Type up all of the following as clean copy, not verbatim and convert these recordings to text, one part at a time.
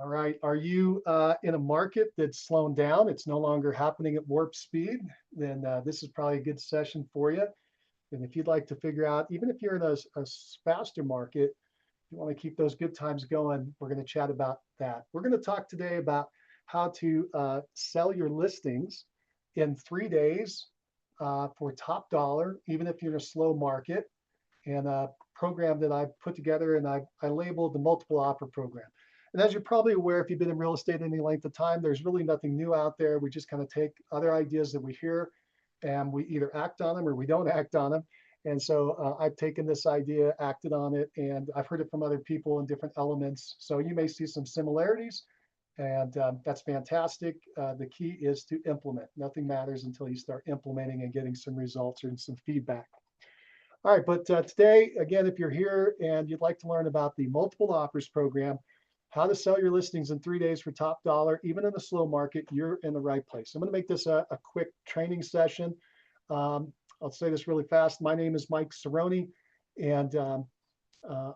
All right. Are you in a market that's slowing down? It's no longer happening at warp speed. Then this is probably a good session for you. And if you'd like to figure out, even if you're in a faster market, you want to keep those good times going, we're going to chat about that. We're going to talk today about how to sell your listings in 3 days for top dollar, even if you're in a slow market, and a program that I put together and I labeled the multiple offer program. And as you're probably aware, if you've been in real estate any length of time, there's really nothing new out there. We just kind of take other ideas that we hear and we either act on them or we don't act on them. And so I've taken this idea, acted on it, and I've heard it from other people in different elements. So you may see some similarities, and that's fantastic. The key is to implement. Nothing matters until you start implementing and getting some results or some feedback. All right, but today, again, if you're here and you'd like to learn about the multiple offers program, how to sell your listings in 3 days for top dollar, even in a slow market, you're in the right place. I'm going to make this a quick training session. I'll say this really fast. My name is Mike Cerrone, and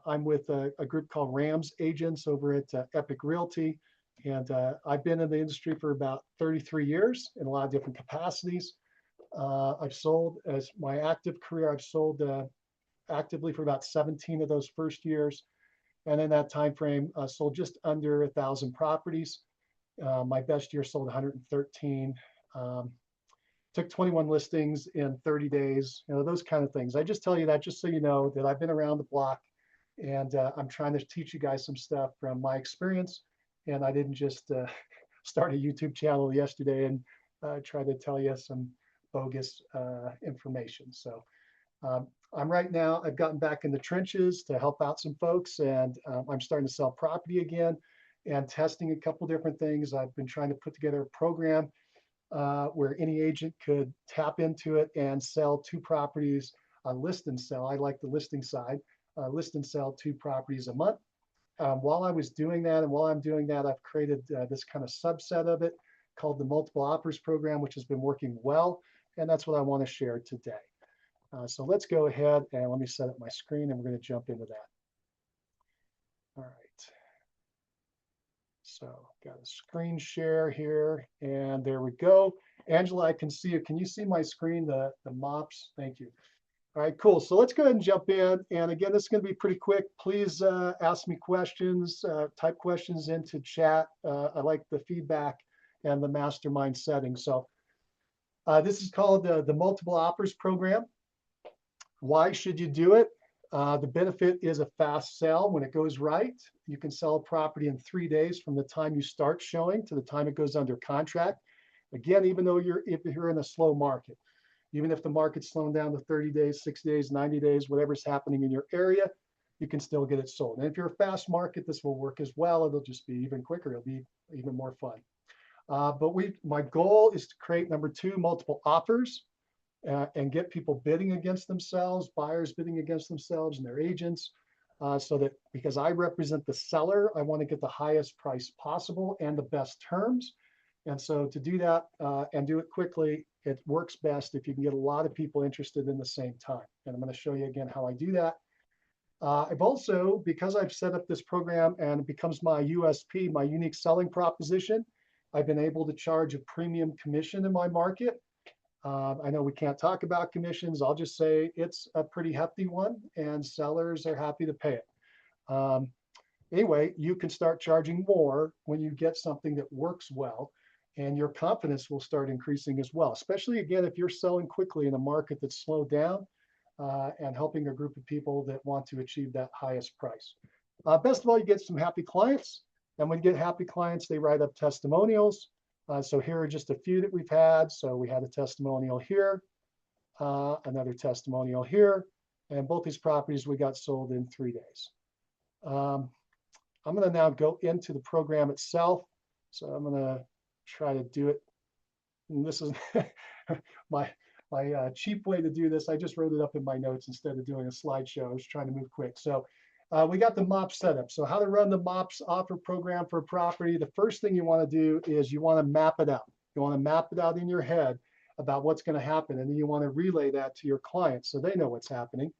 I'm with a group called Rams Agents over at Epic Realty. And I've been in the industry for about 33 years in a lot of different capacities. I've sold, as my active career, I've sold actively for about 17 of those first years. And in that time frame, sold just under 1,000 properties. My best year sold 113. Took 21 listings in 30 days, those kind of things. I just tell you that just so you know that I've been around the block, and I'm trying to teach you guys some stuff from my experience. And I didn't just start a YouTube channel yesterday and try to tell you some bogus information. So I'm right now, I've gotten back in the trenches to help out some folks, and I'm starting to sell property again and testing a couple different things. I've been trying to put together a program where any agent could tap into it and sell two properties, list and sell. I like the listing side, list and sell two properties a month. While I was doing that, and while I'm doing that, I've created this kind of subset of it called the multiple offers program, which has been working well. And that's what I want to share today. So let's go ahead and let me set up my screen and we're going to jump into that. All right. So got a screen share here and there we go. Angela, I can see you. Can you see my screen, the MOPs? Thank you. All right, cool. So let's go ahead and jump in. And again, this is going to be pretty quick. Please ask me questions, type questions into chat. I like the feedback and the mastermind setting. So this is called the multiple offers program. Why should you do it? The benefit is a fast sell when it goes right. You can sell a property in 3 days from the time you start showing to the time it goes under contract. Again, even though if you're in a slow market, even if the market's slowing down to 30 days, 60 days, 90 days, whatever's happening in your area, you can still get it sold. And if you're a fast market, this will work as well. It'll just be even quicker. It'll be even more fun. But my goal is to create, number two, multiple offers. And get people bidding against themselves, buyers bidding against themselves and their agents, so that because I represent the seller, I want to get the highest price possible and the best terms. And so to do that and do it quickly, it works best if you can get a lot of people interested in the same time. And I'm going to show you again how I do that. I've also, because I've set up this program and it becomes my USP, my unique selling proposition, I've been able to charge a premium commission in my market. I know we can't talk about commissions. I'll just say it's a pretty hefty one and sellers are happy to pay it. Anyway, you can start charging more when you get something that works well, and your confidence will start increasing as well, especially again, if you're selling quickly in a market that's slowed down and helping a group of people that want to achieve that highest price. Best of all, you get some happy clients. And when you get happy clients, they write up testimonials. So here are just a few that we've had. So we had a testimonial here, another testimonial here, and both these properties we got sold in 3 days. I'm going to now go into the program itself. So I'm going to try to do it. And this is my cheap way to do this. I just wrote it up in my notes instead of doing a slideshow. I was trying to move quick. So we got the MOP setup. So how to run the MOPS offer program for a property. The first thing you want to do is you want to map it out. You want to map it out in your head about what's going to happen. And then you want to relay that to your clients so they know what's happening.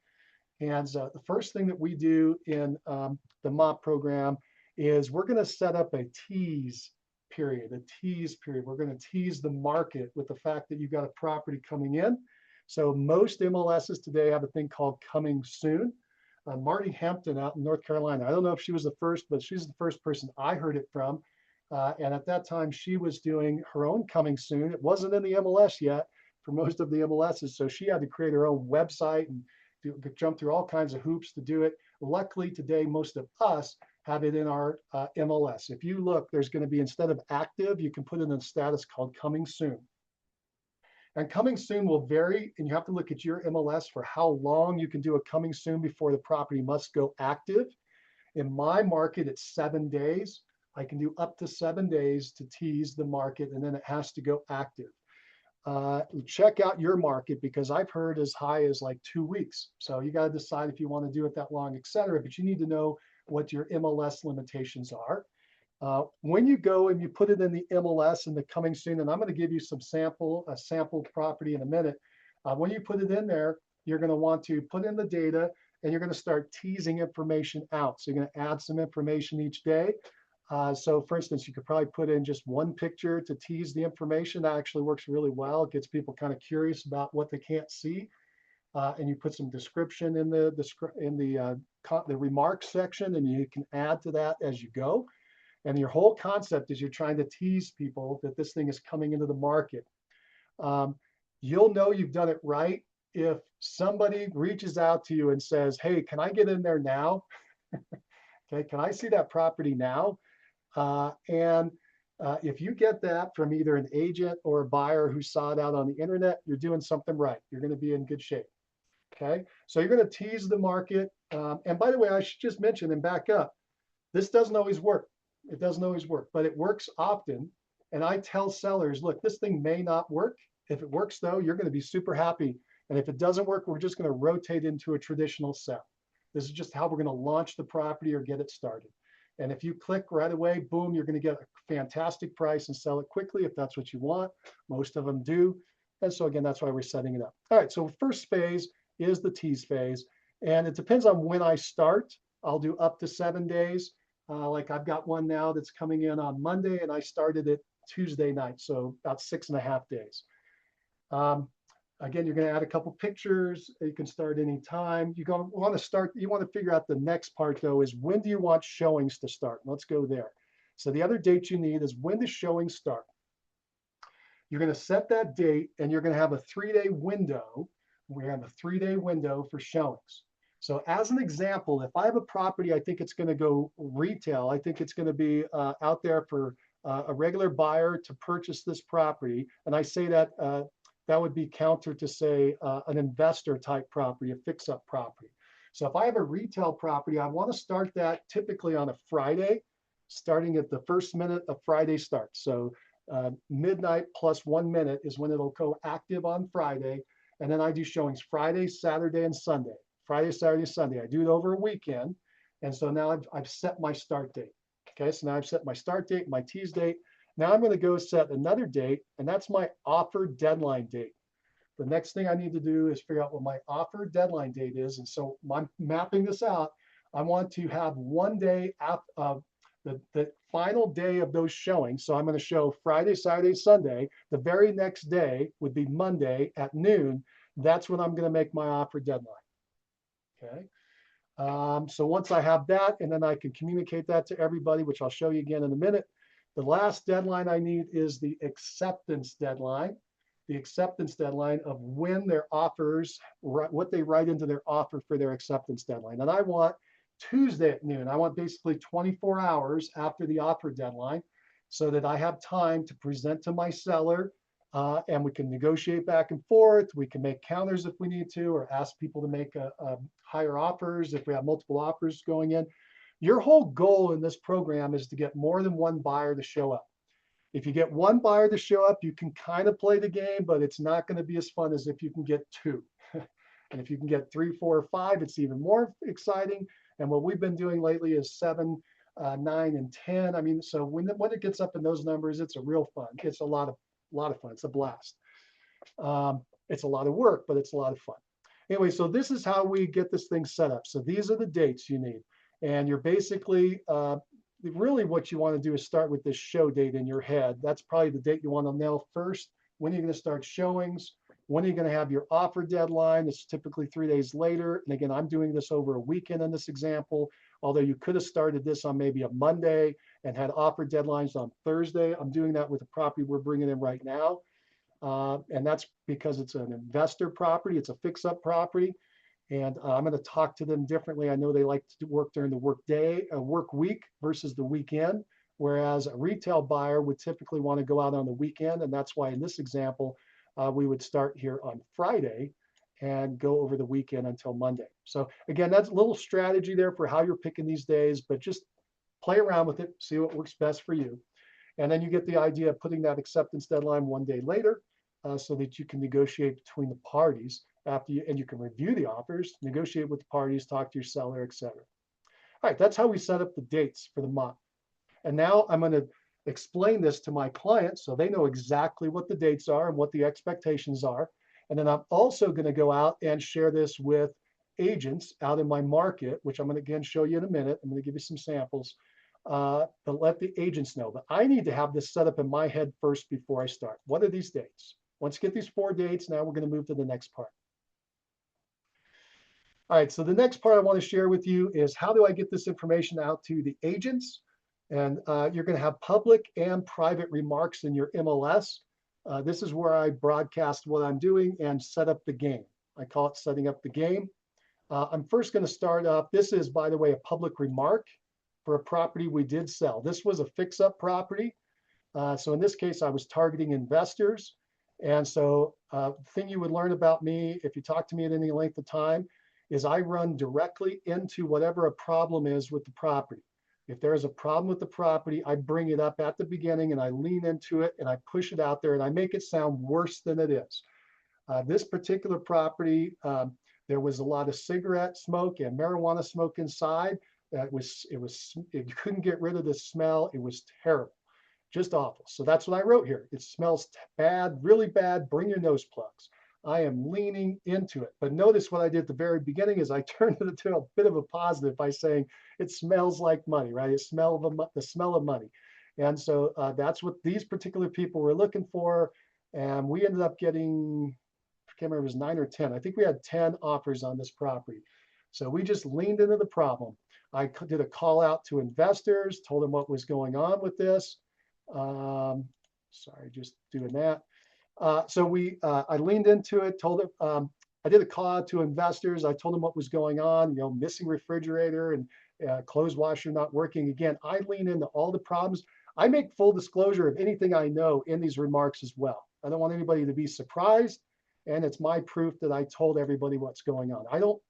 And the first thing that we do in the MOP program is we're going to set up a tease period, a tease period. We're going to tease the market with the fact that you've got a property coming in. So most MLSs today have a thing called coming soon. Marty Hampton out in North Carolina. I don't know if she was the first, but she's the first person I heard it from. And at that time, she was doing her own coming soon. It wasn't in the MLS yet for most of the MLSs. So she had to create her own website and jump through all kinds of hoops to do it. Luckily, today, most of us have it in our MLS. If you look, there's going to be, instead of active, you can put in a status called coming soon. And coming soon will vary, and you have to look at your MLS for how long you can do a coming soon before the property must go active. In my market, it's 7 days. I can do up to 7 days to tease the market, and then it has to go active. Check out your market, because I've heard as high as like 2 weeks. So you got to decide if you want to do it that long, et cetera. But you need to know what your MLS limitations are. When you go and you put it in the MLS and the coming soon, and I'm going to give you a sample property in a minute. When you put it in there, you're going to want to put in the data, and you're going to start teasing information out. So you're going to add some information each day. So for instance, you could probably put in just one picture to tease the information. That actually works really well. It gets people kind of curious about what they can't see. And you put some description in the remarks section, and you can add to that as you go. And your whole concept is you're trying to tease people that this thing is coming into the market. You'll know you've done it right if somebody reaches out to you and says, hey, can I get in there now? Okay, can I see that property now? If you get that from either an agent or a buyer who saw it out on the internet, you're doing something right. You're going to be in good shape. Okay, so you're going to tease the market. And by the way, I should just mention and back up, this doesn't always work. It doesn't always work, but it works often. And I tell sellers, look, this thing may not work. If it works though, you're going to be super happy. And if it doesn't work, we're just going to rotate into a traditional sell. This is just how we're going to launch the property or get it started. And if you click right away, boom, you're going to get a fantastic price and sell it quickly if that's what you want. Most of them do. And so again, that's why we're setting it up. All right, so first phase is the tease phase. And it depends on when I start. I'll do up to 7 days. Like I've got one now that's coming in on Monday, and I started it Tuesday night, so about 6.5 days. Again, you're going to add a couple pictures. You can start anytime. You're going to want to start. You want to figure out the next part though is, when do you want showings to start? Let's go there. So the other date you need is, when does showings start? You're going to set that date, and you're going to have a 3-day window. We have a 3-day window for showings. So as an example, if I have a property, I think it's going to go retail. I think it's going to be out there for a regular buyer to purchase this property. And I say that that would be counter to, say, an investor type property, a fix-up property. So if I have a retail property, I want to start that typically on a Friday, starting at the first minute of Friday starts. So midnight plus 1 minute is when it'll go active on Friday. And then I do showings Friday, Saturday, and Sunday. Friday, Saturday, Sunday. I do it over a weekend. And so now I've set my start date. Okay, so now I've set my start date, my tease date. Now I'm going to go set another date, and that's my offer deadline date. The next thing I need to do is figure out what my offer deadline date is. And so I'm mapping this out. I want to have 1 day after the final day of those showings. So I'm going to show Friday, Saturday, Sunday. The very next day would be Monday at noon. That's when I'm going to make my offer deadline. Okay. So once I have that, and then I can communicate that to everybody, which I'll show you again in a minute. The last deadline I need is the acceptance deadline. The acceptance deadline of when their offers, what they write into their offer for their acceptance deadline. And I want Tuesday at noon. I want basically 24 hours after the offer deadline, so that I have time to present to my seller, and we can negotiate back and forth. We can make counters if we need to, or ask people to make higher offers if we have multiple offers going in. Your whole goal in this program is to get more than one buyer to show up. If you get one buyer to show up, you can kind of play the game, but it's not going to be as fun as if you can get 2. And if you can get 3, 4, or 5, it's even more exciting. And what we've been doing lately is 7, 9, and 10. I mean, so when it gets up in those numbers, it's a real fun. It's a lot of fun. It's a blast. It's a lot of work, but it's a lot of fun. Anyway, so this is how we get this thing set up. So these are the dates you need. And you're basically, really what you want to do is start with this show date in your head. That's probably the date you want to nail first. When are you going to start showings? When are you going to have your offer deadline? It's typically 3 days later. And again, I'm doing this over a weekend in this example, although you could have started this on maybe a Monday and had offer deadlines on Thursday. I'm doing that with the property we're bringing in right now. And that's because it's an investor property. It's a fix-up property. And I'm going to talk to them differently. I know they like to work during the work week versus the weekend, whereas a retail buyer would typically want to go out on the weekend. And that's why in this example, we would start here on Friday and go over the weekend until Monday. So again, that's a little strategy there for how you're picking these days, but just play around with it, see what works best for you. And then you get the idea of putting that acceptance deadline one day later so that you can negotiate between the parties and you can review the offers, negotiate with the parties, talk to your seller, etc. All right, that's how we set up the dates for the month. And now I'm going to explain this to my clients so they know exactly what the dates are and what the expectations are. And then I'm also going to go out and share this with agents out in my market, which I'm going to again show you in a minute. I'm going to give you some samples, but let the agents know. But I need to have this set up in my head first before I start. What are these dates? Once you get these 4 dates, now we're going to move to the next part. All right, so the next part I want to share with you is how do I get this information out to the agents? And you're going to have public and private remarks in your MLS. This is where I broadcast what I'm doing and set up the game. I call it setting up the game. I'm first going to start up. This is, by the way, a public remark for a property we did sell. This was a fix-up property. So in this case, I was targeting investors. And so the thing you would learn about me, if you talk to me at any length of time, is I run directly into whatever a problem is with the property. If there is a problem with the property, I bring it up at the beginning and I lean into it and I push it out there and I make it sound worse than it is. This particular property, there was a lot of cigarette smoke and marijuana smoke inside. You couldn't get rid of the smell. It was terrible, just awful. So that's what I wrote here. It smells bad, really bad. Bring your nose plugs. I am leaning into it. But notice what I did at the very beginning is I turned it into a bit of a positive by saying it smells like money, right? The smell of money. And so that's what these particular people were looking for. And we ended up getting, I can't remember, it was 9 or 10. I think we had 10 offers on this property. So we just leaned into the problem. I did a call out to investors, told them what was going on with this. Sorry, just doing that. I leaned into it, told them, I did a call out to investors. I told them what was going on, missing refrigerator and clothes washer not working. Again, I lean into all the problems. I make full disclosure of anything I know in these remarks as well. I don't want anybody to be surprised. And it's my proof that I told everybody what's going on. I don't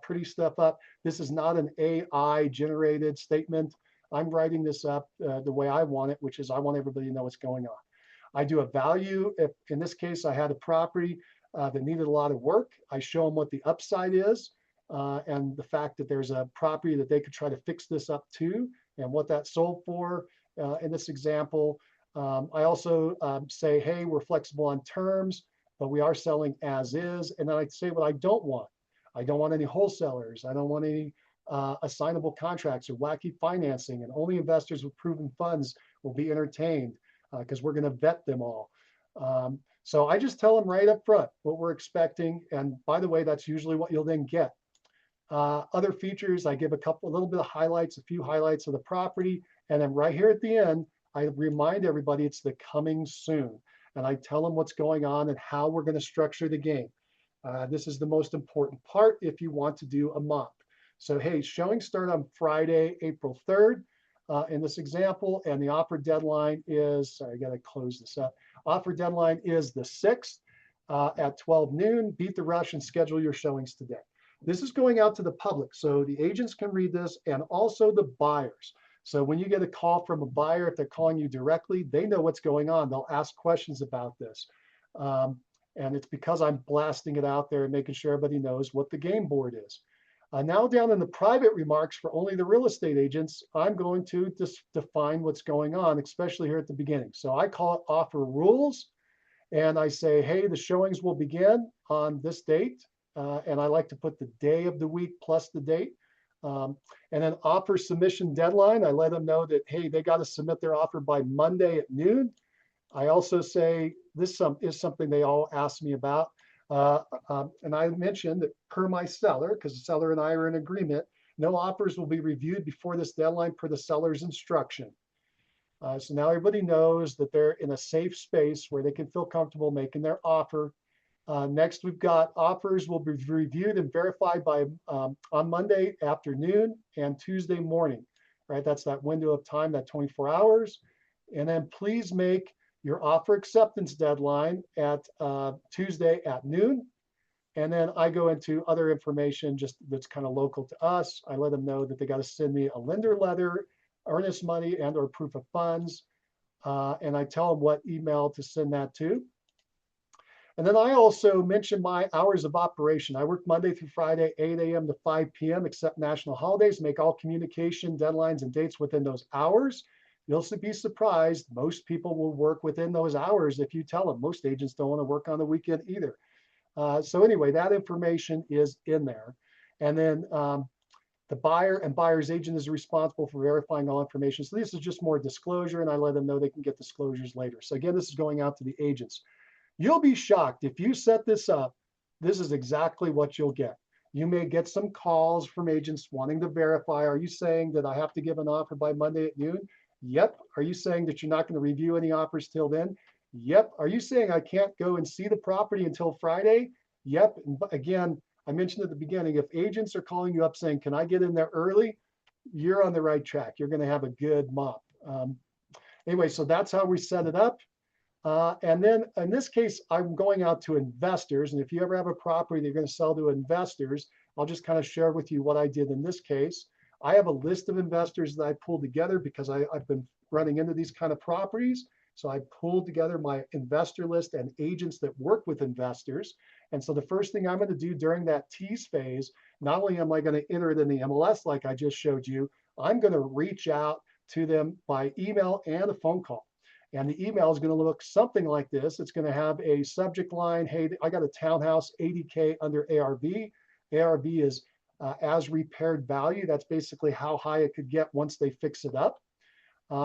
pretty stuff up. This is not an AI generated statement. I'm writing this up the way I want it, which is I want everybody to know what's going on. I do a value. If in this case, I had a property that needed a lot of work, I show them what the upside is and the fact that there's a property that they could try to fix this up to and what that sold for in this example. I also say, hey, we're flexible on terms, but we are selling as is. And then I say what I don't want. I don't want any wholesalers. I don't want any assignable contracts or wacky financing, and only investors with proven funds will be entertained. Because we're going to vet them all. So I just tell them right up front what we're expecting. And by the way, that's usually what you'll then get. Other features, I give a little bit of highlights, a few highlights of the property. And then right here at the end, I remind everybody it's the coming soon. And I tell them what's going on and how we're going to structure the game. This is the most important part if you want to do a MOP. So, hey, showings start on Friday, April 3rd. In this example, and the offer deadline is, sorry, I got to close this up. Offer deadline is the 6th at 12 noon. Beat the rush and schedule your showings today. This is going out to the public, so the agents can read this and also the buyers. So when you get a call from a buyer, if they're calling you directly, they know what's going on. They'll ask questions about this. And it's because I'm blasting it out there and making sure everybody knows what the game board is. Now down in the private remarks for only the real estate agents, I'm going to just define what's going on, especially here at the beginning. So I call it offer rules, and I say, hey, the showings will begin on this date. And I like to put the day of the week plus the date. And then offer submission deadline, I let them know that, hey, they got to submit their offer by Monday at noon. I also say this is something they all ask me about. And I mentioned that per my seller, because the seller and I are in agreement, no offers will be reviewed before this deadline per the seller's instruction. So now everybody knows that they're in a safe space where they can feel comfortable making their offer. Next, we've got offers will be reviewed and verified by on Monday afternoon and Tuesday morning, right? That's that window of time, that 24 hours. And then please make your offer acceptance deadline at Tuesday at noon. And then I go into other information just that's kind of local to us. I let them know that they got to send me a lender letter, earnest money, and or proof of funds. And I tell them what email to send that to. And then I also mention my hours of operation. I work Monday through Friday, 8 a.m. to 5 p.m., except national holidays, make all communication deadlines and dates within those hours. You'll be surprised. Most people will work within those hours if you tell them. Most agents don't want to work on the weekend either. So anyway, that information is in there. And then the buyer and buyer's agent is responsible for verifying all information. So this is just more disclosure, and I let them know they can get disclosures later. So again, this is going out to the agents. You'll be shocked if you set this up. This is exactly what you'll get. You may get some calls from agents wanting to verify. Are you saying that I have to give an offer by Monday at noon? Yep. Are you saying that you're not going to review any offers till then? Yep. Are you saying I can't go and see the property until Friday? Yep. And again, I mentioned at the beginning, if agents are calling you up saying, can I get in there early? You're on the right track. You're going to have a good MOP. Anyway, so that's how we set it up. And then in this case, I'm going out to investors. And if you ever have a property that you're going to sell to investors, I'll just kind of share with you what I did in this case. I have a list of investors that I pulled together because I've been running into these kind of properties. So I pulled together my investor list and agents that work with investors. And so the first thing I'm going to do during that tease phase, not only am I going to enter it in the MLS like I just showed you, I'm going to reach out to them by email and a phone call. And the email is going to look something like this. It's going to have a subject line, hey, I got a townhouse 80K under ARV. ARV is as repaired value. That's basically how high it could get once they fix it up.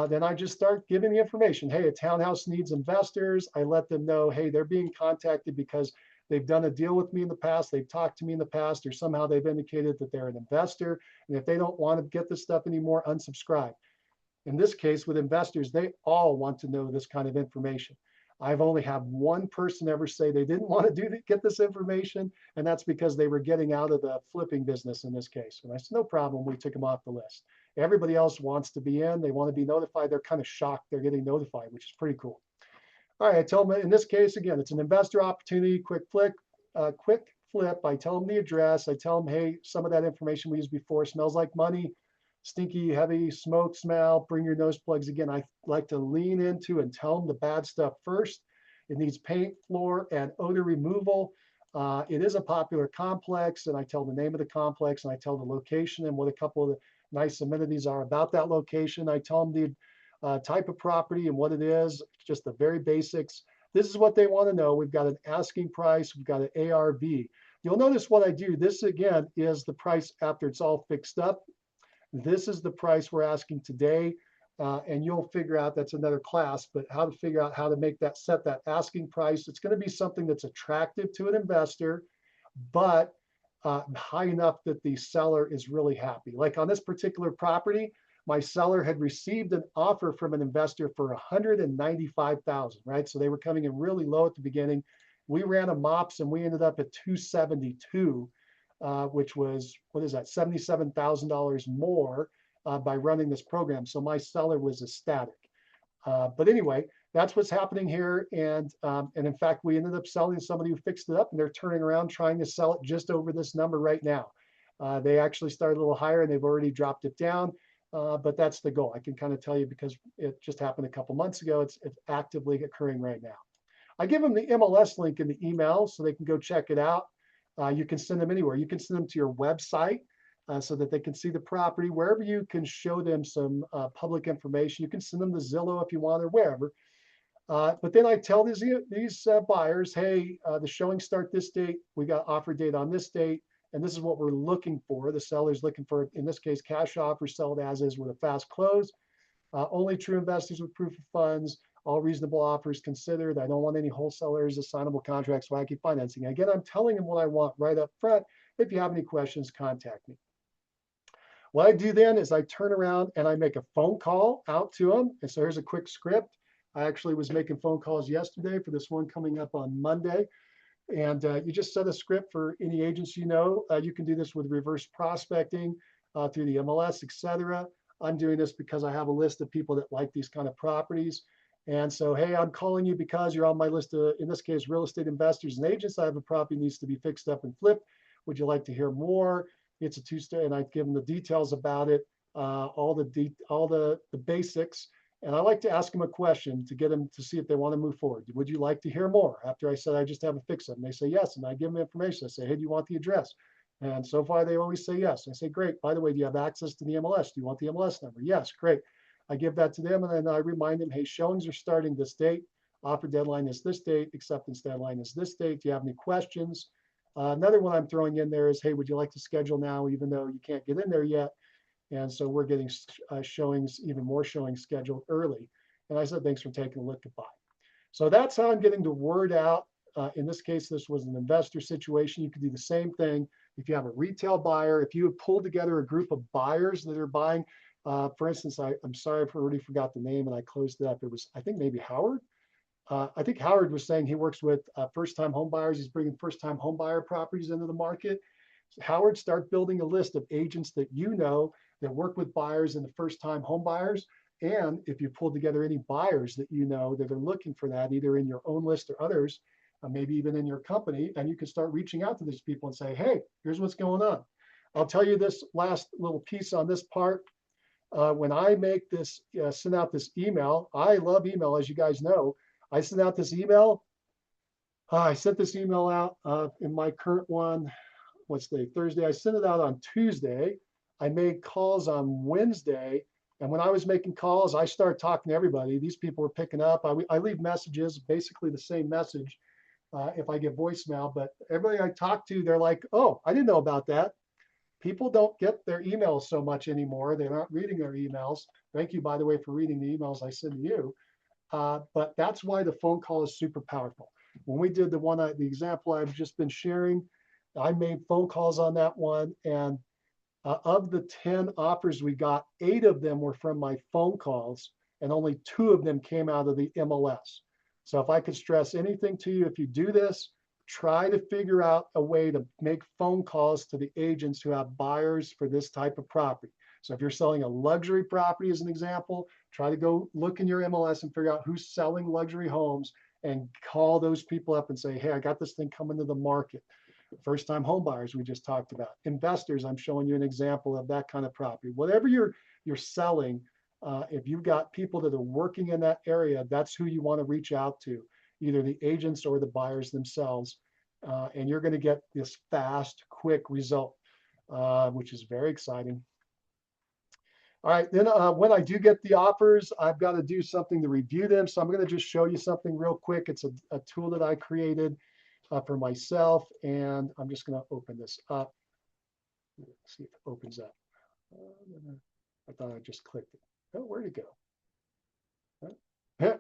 Then I just start giving the information. Hey, a townhouse needs investors. I let them know, hey, they're being contacted because they've done a deal with me in the past. They've talked to me in the past, or somehow they've indicated that they're an investor. And if they don't want to get this stuff anymore, unsubscribe. In this case, with investors, they all want to know this kind of information. I've only had one person ever say they didn't want to get this information, and that's because they were getting out of the flipping business in this case. And I said, no problem, we took them off the list. Everybody else wants to be in, they want to be notified. They're kind of shocked they're getting notified, which is pretty cool. All right, I tell them in this case, again, it's an investor opportunity, quick flip. I tell them the address. I tell them, hey, some of that information we used before smells like money. Stinky, heavy smoke smell, bring your nose plugs. Again, I like to lean into and tell them the bad stuff first. It needs paint, floor, and odor removal. It is a popular complex, and I tell the name of the complex, and I tell the location and what a couple of the nice amenities are about that location. I tell them the type of property and what it is, just the very basics. This is what they want to know. We've got an asking price. We've got an ARV. You'll notice what I do. This, again, is the price after it's all fixed up. This is the price we're asking today, and you'll figure out, that's another class, but how to figure out how to make that, set that asking price. It's going to be something that's attractive to an investor, but high enough that the seller is really happy. Like on this particular property, my seller had received an offer from an investor for 195,000, right? So they were coming in really low at the beginning. We ran a MOPS and we ended up at 272. Which was, what is that, $77,000 more by running this program. So my seller was ecstatic. But anyway, that's what's happening here. And in fact, we ended up selling to somebody who fixed it up, and they're turning around trying to sell it just over this number right now. They actually started a little higher and they've already dropped it down. But that's the goal. I can kind of tell you because it just happened a couple months ago. It's actively occurring right now. I give them the MLS link in the email so they can go check it out. You can send them anywhere. You can send them to your website so that they can see the property. Wherever you can show them some public information, you can send them to Zillow if you want or wherever. But then I tell these buyers, hey, the showings start this date. We got offer date on this date. And this is what we're looking for. The seller's looking for, in this case, cash offer, sell it as is with a fast close. Only true investors with proof of funds, all reasonable offers considered. I don't want any wholesalers, assignable contracts, wacky financing. Again, I'm telling them what I want right up front. If you have any questions, contact me. What I do then is I turn around and I make a phone call out to them. And so here's a quick script. I actually was making phone calls yesterday for this one coming up on Monday. And you just set a script for any agents you know. You can do this with reverse prospecting through the MLS, etc. I'm doing this because I have a list of people that like these kind of properties. And so, hey, I'm calling you because you're on my list of, in this case, real estate investors and agents. I have a property that needs to be fixed up and flipped. Would you like to hear more? It's a two-step, and I give them the details about it, all the basics. And I like to ask them a question to get them to see if they want to move forward. Would you like to hear more? After I said I just have a fix up, and they say yes, and I give them information. I say, hey, do you want the address? And so far they always say yes. I say, great. By the way, do you have access to the MLS? Do you want the MLS number? Yes, great. I give that to them, and then I remind them, hey, showings are starting this date. Offer deadline is this date. Acceptance deadline is this date. Do you have any questions? Another one I'm throwing in there is, hey, would you like to schedule now, even though you can't get in there yet? And so we're getting showings, even more showings scheduled early. And I said, thanks for taking a look, goodbye. So that's how I'm getting the word out. In this case, this was an investor situation. You could do the same thing. If you have a retail buyer, if you have pulled together a group of buyers that are buying, for instance, I'm sorry, I already forgot the name and I closed it up. It was, I think maybe Howard. I think Howard was saying he works with first-time home buyers. He's bringing first-time home buyer properties into the market. Howard, start building a list of agents that you know that work with buyers and the first-time home buyers. And if you pull together any buyers that you know that are looking for that, either in your own list or others, maybe even in your company, and you can start reaching out to these people and say, hey, here's what's going on. I'll tell you this last little piece on this part. When I make this, send out this email, I love email, as you guys know. I sent out this email. I sent this email out in my current one. What's the day? Thursday. I sent it out on Tuesday. I made calls on Wednesday. And when I was making calls, I started talking to everybody. These people were picking up. I leave messages, basically the same message if I get voicemail. But everybody I talk to, they're like, oh, I didn't know about that. People don't get their emails so much anymore. They're not reading their emails. Thank you, by the way, for reading the emails I send to you. But that's why the phone call is super powerful. When we did the example I've just been sharing, I made phone calls on that one, and of the 10 offers we got, 8 of them were from my phone calls, and only 2 of them came out of the MLS. So if I could stress anything to you, if you do this, try to figure out a way to make phone calls to the agents who have buyers for this type of property. So if you're selling a luxury property, as an example, try to go look in your MLS and figure out who's selling luxury homes and call those people up and say, hey, I got this thing coming to the market. First-time home buyers we just talked about. Investors, I'm showing you an example of that kind of property. Whatever you're selling, if you've got people that are working in that area, that's who you want to reach out to, either the agents or the buyers themselves. And you're going to get this fast, quick result, which is very exciting. All right, then when I do get the offers, I've got to do something to review them. So I'm going to just show you something real quick. It's a tool that I created for myself, and I'm just going to open this up. Let's see if it opens up. I thought I just clicked it. Oh, where'd it go?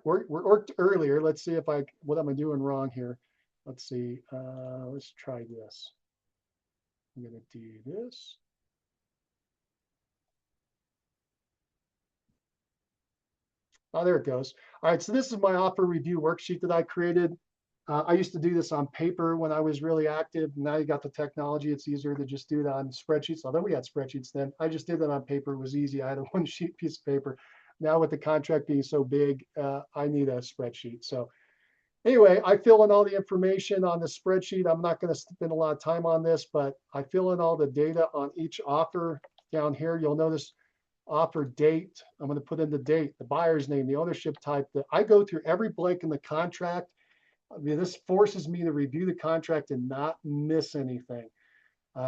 Worked earlier. Let's see if what am I doing wrong here? Let's see. Let's try this. I'm going to do this. Oh, there it goes. All right, so this is my offer review worksheet that I created. I used to do this on paper when I was really active. Now you got the technology. It's easier to just do it on spreadsheets. Although we had spreadsheets then, I just did that on paper. It was easy. I had a one sheet piece of paper. Now with the contract being so big, I need a spreadsheet. So anyway, I fill in all the information on the spreadsheet. I'm not going to spend a lot of time on this, but I fill in all the data on each offer down here. You'll notice offer date. I'm going to put in the date, the buyer's name, the ownership type. I go through every blank in the contract. I mean, this forces me to review the contract and not miss anything.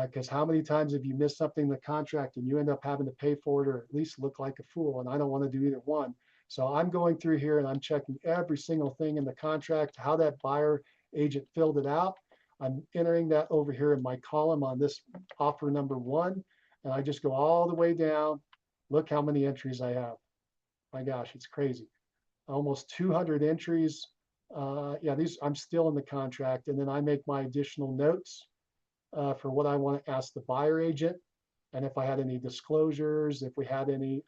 Because how many times have you missed something in the contract and you end up having to pay for it or at least look like a fool? And I don't want to do either one. So I'm going through here and I'm checking every single thing in the contract, how that buyer agent filled it out. I'm entering that over here in my column on this offer number 1, and I just go all the way down. Look how many entries I have. My gosh, it's crazy. Almost 200 entries. Yeah, these I'm still in the contract, and then I make my additional notes for what I want to ask the buyer agent, and if I had any disclosures, if we had any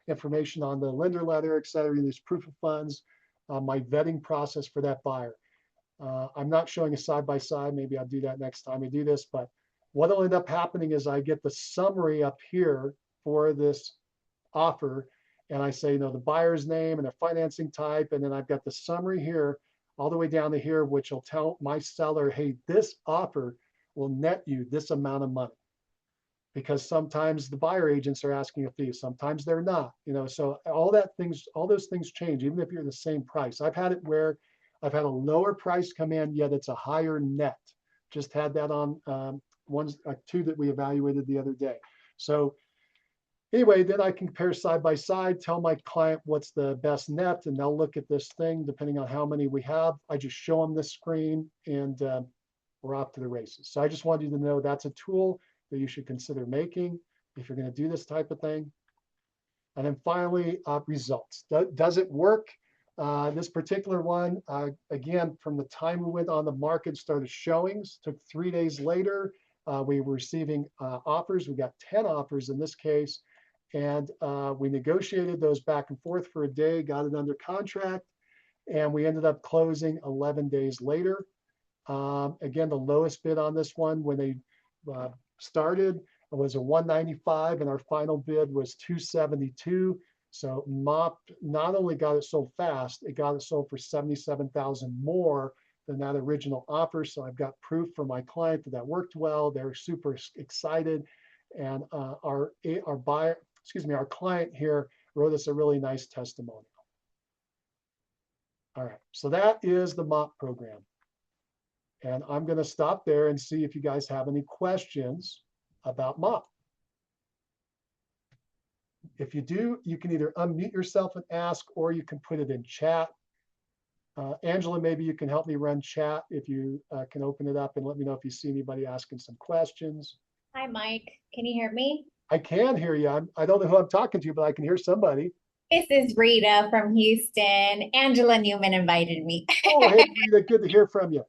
information on the lender letter, et cetera, these proof of funds, my vetting process for that buyer. I'm not showing a side by side. Maybe I'll do that next time I do this. But what will end up happening is I get the summary up here for this offer, and I say, the buyer's name and their financing type, and then I've got the summary here all the way down to here, which will tell my seller, hey, this offer will net you this amount of money. Because sometimes the buyer agents are asking a fee, sometimes they're not, so all those things change, even if you're the same price. I've had it where I've had a lower price come in, yet it's a higher net. Just had that on two that we evaluated the other day. So anyway, then I can compare side by side, tell my client what's the best net, and they'll look at this thing depending on how many we have. I just show them the screen, and we're off to the races. So I just wanted you to know that's a tool that you should consider making if you're going to do this type of thing. And then finally, results. Does it work? This particular one, again, from the time we went on the market, started showings, took 3 days later, we were receiving offers. We got 10 offers in this case, and we negotiated those back and forth for a day, got it under contract, and we ended up closing 11 days later. Again, the lowest bid on this one when they started was a 195, and our final bid was 272. So MOP not only got it sold fast, it got it sold for 77,000 more than that original offer. So I've got proof for my client that that worked well. They're super excited, and our client here wrote us a really nice testimonial. All right, so that is the MOP program. And I'm going to stop there and see if you guys have any questions about MOP. If you do, you can either unmute yourself and ask, or you can put it in chat. Angela, maybe you can help me run chat if you can open it up and let me know if you see anybody asking some questions. Hi, Mike. Can you hear me? I can hear you. I don't know who I'm talking to, but I can hear somebody. This is Rita from Houston. Angela Newman invited me. Oh, hey, Rita, good to hear from you.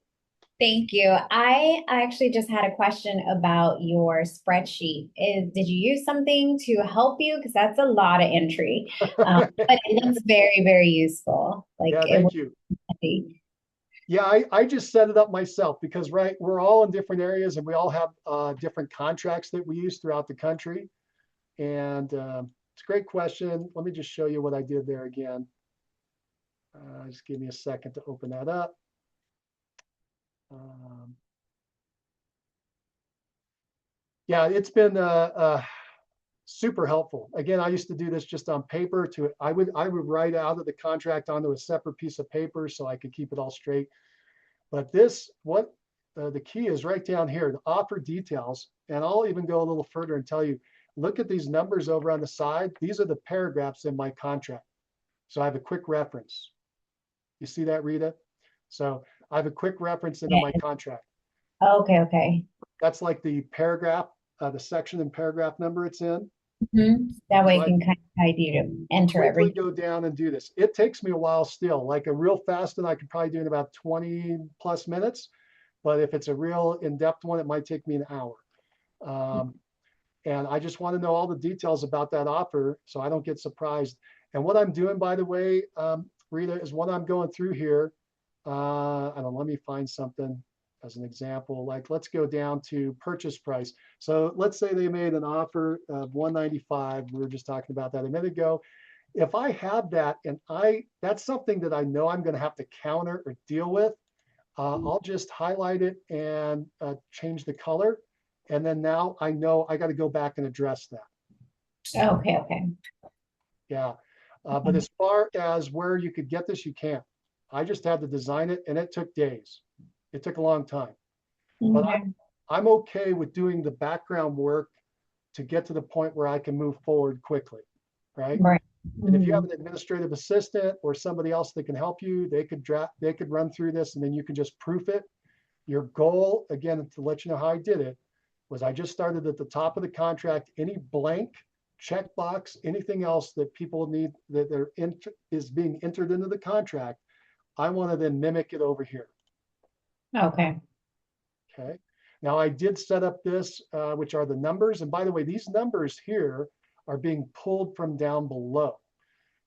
Thank you. I actually just had a question about your spreadsheet. Did you use something to help you? Because that's a lot of entry, but it looks very, very useful. Like, yeah, thank you. Yeah, I just set it up myself because, right, we're all in different areas and we all have different contracts that we use throughout the country. And it's a great question. Let me just show you what I did there again. Just give me a second to open that up. Yeah, it's been super helpful. Again, I used to do this just on paper. I would write out of the contract onto a separate piece of paper so I could keep it all straight. But the key is right down here, the offer details. And I'll even go a little further and tell you, look at these numbers over on the side. These are the paragraphs in my contract. So I have a quick reference. You see that, Rita? So I have a quick reference into my contract. Okay, okay. That's like the paragraph, the section and paragraph number it's in. That way you can kind of guide you to enter everything. Go down and do this. It takes me a while still, like a real fast one I could probably do in about 20 plus minutes. But if it's a real in-depth one, it might take me an hour. And I just want to know all the details about that offer so I don't get surprised. And what I'm doing, by the way, Rita, is what I'm going through here. I don't know, let me find something as an example. Like, let's go down to purchase price. So let's say they made an offer of 195. We were just talking about that a minute ago. If I have that and that's something that I know I'm going to have to counter or deal with, I'll just highlight it and change the color. And then now I know I got to go back and address that. Okay, okay. Yeah. But as far as where you could get this, you can't. I just had to design it, and it took days. It took a long time. But I'm okay with doing the background work to get to the point where I can move forward quickly, right? And if you have an administrative assistant or somebody else that can help you, they could run through this, and then you can just proof it. Your goal, again, to let you know how I did it, was I just started at the top of the contract, any blank checkbox, anything else that people need is being entered into the contract, I want to then mimic it over here. Okay. Okay. Now I did set up this, which are the numbers. And by the way, these numbers here are being pulled from down below.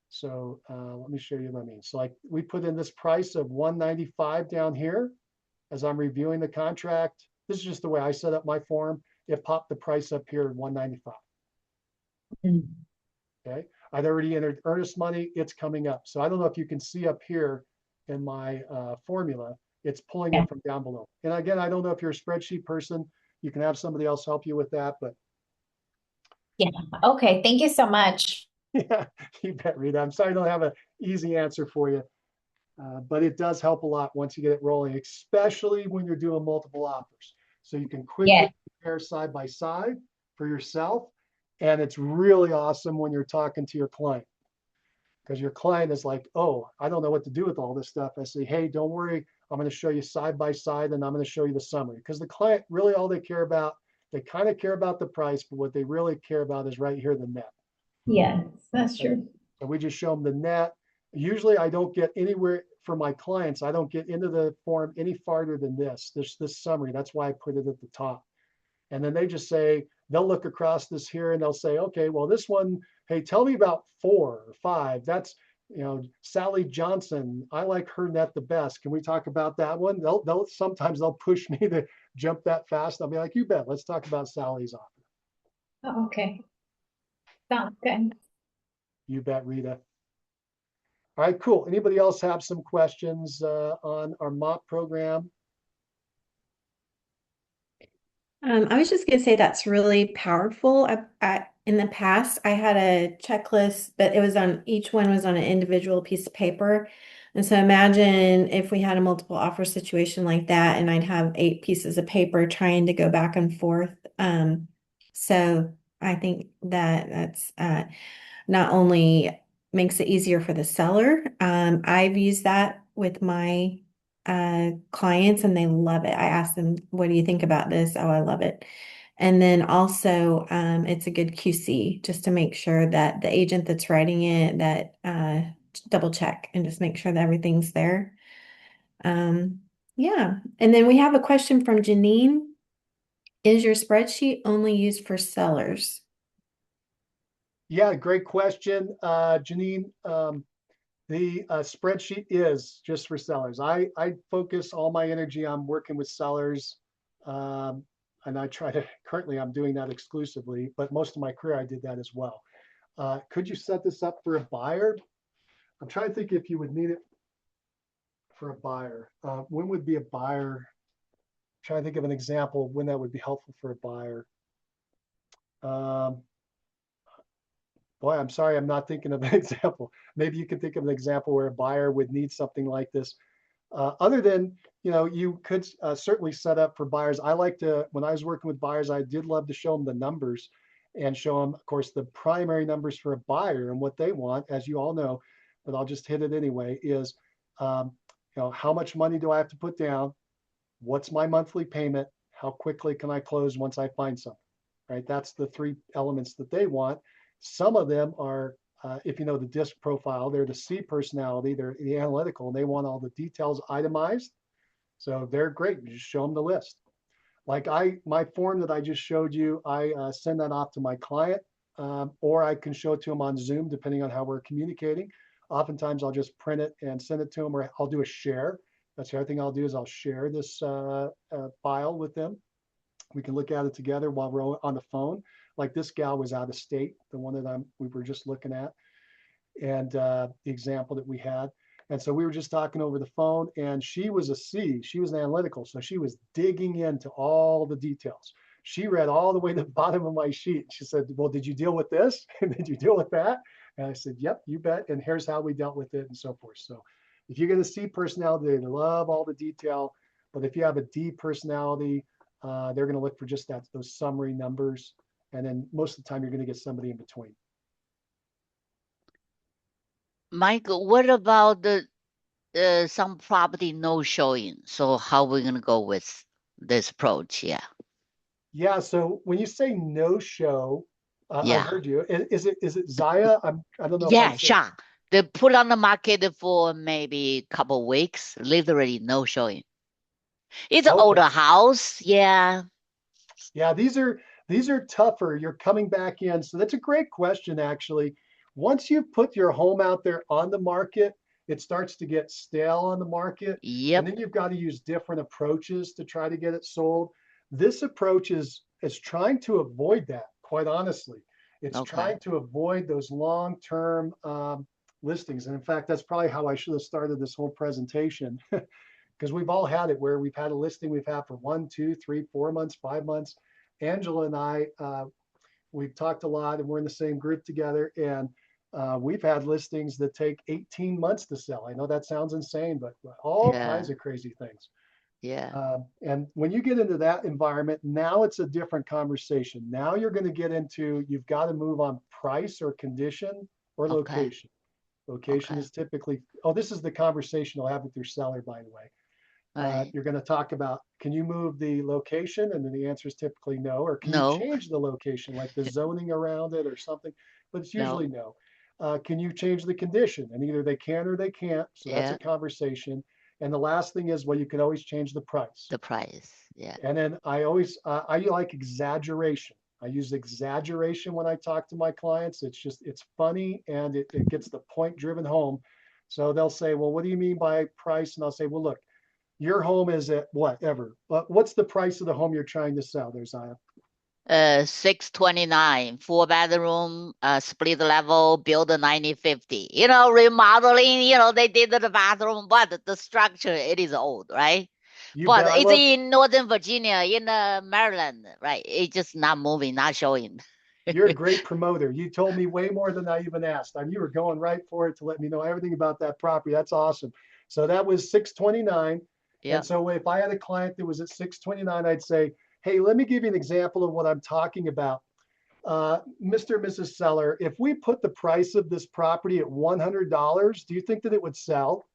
So let me show you what I mean. So like we put in this price of 195 down here as I'm reviewing the contract. This is just the way I set up my form. It popped the price up here at 195. Mm. Okay. I'd already entered earnest money. It's coming up. So I don't know if you can see up here in my formula, it's pulling Yeah. it from down below. And again, I don't know if you're a spreadsheet person. You can have somebody else help you with that, but Yeah. Okay. Thank you so much. yeah, you bet, Rita. I'm sorry I don't have an easy answer for you, but it does help a lot once you get it rolling, especially when you're doing multiple offers. So you can Yeah. quickly compare side by side for yourself. And it's really awesome when you're talking to your client because your client is like, oh, I don't know what to do with all this stuff. I say, hey, don't worry. I'm going to show you side by side and I'm going to show you the summary because the client really all they care about, they kind of care about the price, but what they really care about is right here, the net. Yes, that's Okay. true. So we just show them the net. Usually I don't get anywhere for my clients. I don't get into the form any farther than this summary. That's why I put it at the top. And then they just say, they'll look across this here and they'll say, okay, well, this one, hey, tell me about 4 or 5. That's, Sally Johnson. I like her net the best. Can we talk about that one? Sometimes they'll push me to jump that fast. I'll be like, you bet. Let's talk about Sally's offer. Oh, okay. Sounds good. You bet, Rita. All right, cool. Anybody else have some questions on our MOP program? I was just gonna say that's really powerful. In the past, I had a checklist, but it was on each one was on an individual piece of paper. And so imagine if we had a multiple offer situation like that, and I'd have 8 pieces of paper trying to go back and forth. So I think that that's not only makes it easier for the seller. I've used that with my clients and they love it. I ask them, what do you think about this? Oh, I love it. And then also, it's a good QC just to make sure that the agent that's writing it, that double check and just make sure that everything's there. Yeah. And then we have a question from Janine. Is your spreadsheet only used for sellers? Yeah, great question, Janine. The spreadsheet is just for sellers. I focus all my energy on working with sellers. Um, and I try to, currently I'm doing that exclusively, but most of my career I did that as well. Could you set this up for a buyer? I'm trying to think if you would need it for a buyer. When would be a buyer? I'm trying to think of an example of when that would be helpful for a buyer. Um, Boy, I'm sorry, I'm not thinking of an example. Maybe you can think of an example where a buyer would need something like this. Other than, you could certainly set up for buyers. I like to, when I was working with buyers, I did love to show them the numbers and show them, of course, the primary numbers for a buyer and what they want, as you all know, but I'll just hit it anyway, is, how much money do I have to put down? What's my monthly payment? How quickly can I close once I find something? Right? That's the 3 elements that they want. Some of them are, if you know the DISC profile, they're the C personality, they're the analytical, and they want all the details itemized. So they're great. You just show them the list. Like my form that I just showed you, I send that off to my client, or I can show it to them on Zoom, depending on how we're communicating. Oftentimes I'll just print it and send it to them, or I'll do a share. That's the other thing I'll do is I'll share this file with them. We can look at it together while we're on the phone. Like this gal was out of state, the one that we were just looking at, and the example that we had. And so we were just talking over the phone, and she was a C. She was an analytical, so she was digging into all the details. She read all the way to the bottom of my sheet. She said, "Well, did you deal with this? Did you deal with that?" And I said, "Yep, you bet. And here's how we dealt with it, and so forth." So, if you get a C personality, they love all the detail. But if you have a D personality, they're going to look for just those summary numbers. And then most of the time, you're going to get somebody in between. Michael, what about the some property no showing. So how we gonna go with this approach? Yeah. Yeah, so when you say no show, I Yeah. heard you. Is it Zaya? I don't know if I'm Yeah, saying. sure. They put on the market for maybe a couple weeks, literally no showing. It's an Okay. older house. Yeah. Yeah, these are tougher. You're coming back in. So that's a great question, actually. Once you put your home out there on the market, it starts to get stale on the market, and Yep. then you've got to use different approaches to try to get it sold. This approach is trying to avoid that, quite honestly. It's Okay. trying to avoid those long-term listings. And in fact, that's probably how I should have started this whole presentation, because we've all had it where we've had a listing we've had for 1, 2, 3, 4 months, 5 months. Angela and I, we've talked a lot, and we're in the same group together. And we've had listings that take 18 months to sell. I know that sounds insane, but all Yeah. kinds of crazy things. Yeah. And when you get into that environment, now it's a different conversation. Now you're going to get into, you've got to move on price or condition or Okay. location. Location Okay. is typically, oh, this is the conversation I'll have with your seller, by the way. Right. You're going to talk about, can you move the location? And then the answer is typically no. Or can you No. change the location, like the zoning around it or something? But it's No. usually no. Can you change the condition? And either they can or they can't. So that's Yeah. a conversation. And the last thing is, well, you can always change the price. The price. Yeah. And then I like exaggeration. I use exaggeration when I talk to my clients. It's funny and it gets the point driven home. So they'll say, well, what do you mean by price? And I'll say, well, look, your home is at whatever, but what's the price of the home you're trying to sell there, Zaya? 629, 4 bedroom, split level, build a 1950. Remodeling, they did the bathroom, but the structure, it is old, right? You But bet. I it's love, in Northern Virginia, in Maryland, right? It's just not moving, not showing. you're a great promoter. You told me way more than I even asked. You were going right for it to let me know everything about that property. That's awesome. So that was 629. And Yeah. so if I had a client that was at 629, I'd say, hey, let me give you an example of what I'm talking about. Mr. and Mrs. Seller, if we put the price of this property at $100, do you think that it would sell?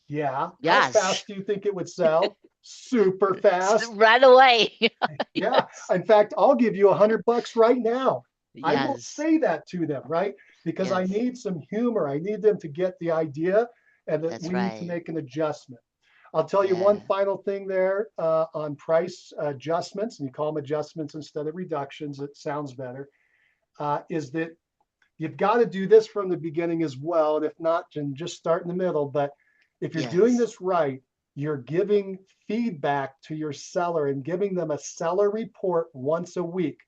Yeah. How Yes. fast do you think it would sell? Super fast. Right away. Yeah. Yes. In fact, I'll give you $100 right now. I will Yes. say that to them, right? Because I Yes. need some humor. I need them to get the idea and that That's we need to right. make an adjustment. I'll tell you one Yeah. final thing there on price adjustments, and you call them adjustments instead of reductions. It sounds better. Is that you've got to do this from the beginning as well. And if not, then just start in the middle. But if you're doing Yes. this right, you're giving feedback to your seller and giving them a seller report once a week,